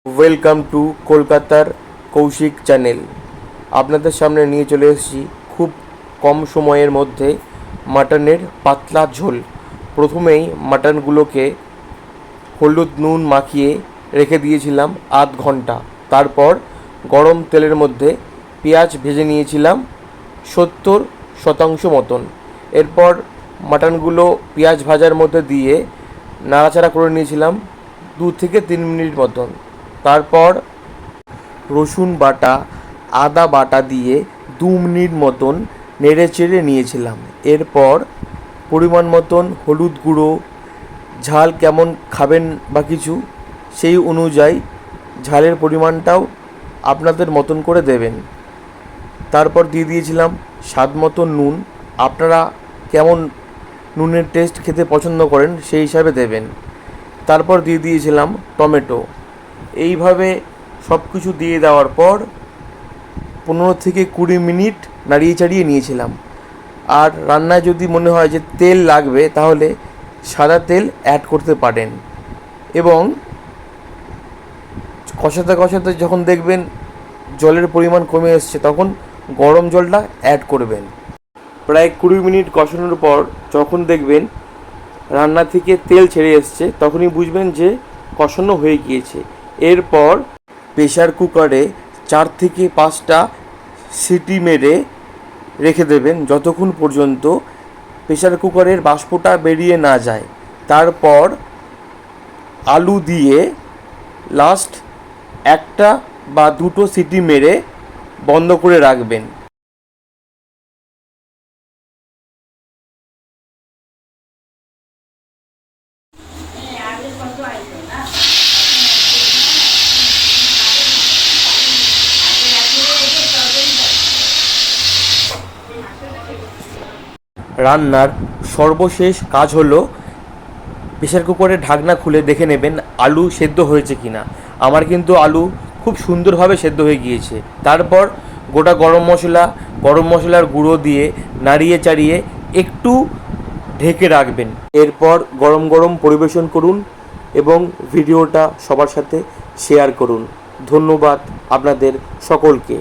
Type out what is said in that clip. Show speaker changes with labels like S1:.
S1: Welcome to কলকাতার Kaushik channel. আপনাদের সামনে নিয়ে চলে এসেছি খুব কম সময়ের মধ্যে মাটনের পাতলা ঝোল। প্রথমেই মাটনগুলোকে হলুদ নুন মাখিয়ে রেখে দিয়েছিলাম আধ ঘন্টা। তারপর গরম তেলের মধ্যে পেঁয়াজ ভেজে নিয়েছিলাম 70% মতন। এরপর মাটনগুলো পেঁয়াজ ভাজার মধ্যে দিয়ে নাড়াচাড়া করে নিয়েছিলাম 2 থেকে 3 মিনিট মতন। তারপর রসুন বাটা আদা বাটা দিয়ে 2 মিনিট মতন নেড়ে চেড়ে নিয়েছিলাম। এরপর পরিমাণ মতন হলুদ গুঁড়ো, ঝাল কেমন খাবেন বা কিছু সেই অনুযায়ী ঝালের পরিমাণটাও আপনাদের মতন করে দেবেন। তারপর দিয়ে দিয়েছিলাম স্বাদ মতো নুন। আপনারা কেমন নুনের টেস্ট খেতে পছন্দ করেন সেই হিসাবে দেবেন। তারপর দিয়ে দিয়েছিলাম টমেটো। এইভাবে সব কিছু দিয়ে দেওয়ার পর 15 থেকে 20 মিনিট নাড়িয়ে চাড়িয়ে নিয়েছিলাম। আর রান্নায় যদি মনে হয় যে তেল লাগবে তাহলে সাদা তেল অ্যাড করতে পারেন। এবং কষাতে কষাতে যখন দেখবেন জলের পরিমাণ কমে এসছে তখন গরম জলটা অ্যাড করবেন। প্রায় 20 মিনিট কষানোর পর যখন দেখবেন রান্না থেকে তেল ছেড়ে এসছে তখনই বুঝবেন যে কষানো হয়ে গিয়েছে। এরপর প্রেসার কুকারে 4 থেকে 5টা সিটি মেরে রেখে দেবেন যতক্ষণ পর্যন্ত প্রেসার কুকারের বাষ্পটা বেরিয়ে না যায়। তারপর আলু দিয়ে লাস্ট 1 বা 2টো সিটি মেরে বন্ধ করে রাখবেন। রান্নার সর্বশেষ কাজ হলো প্রেসার কুকারের ঢাকনা খুলে দেখে নেবেন আলু সেদ্ধ হয়েছে কিনা। আমার কিন্তু আলু খুব সুন্দরভাবে সেদ্ধ হয়ে গিয়েছে। তারপর গোটা গরম মশলার গুঁড়ো দিয়ে নাড়িয়ে চাড়িয়ে একটু ঢেকে রাখবেন। এরপর গরম গরম পরিবেশন করুন এবং ভিডিওটা সবার সাথে শেয়ার করুন। ধন্যবাদ আপনাদের সকলকে।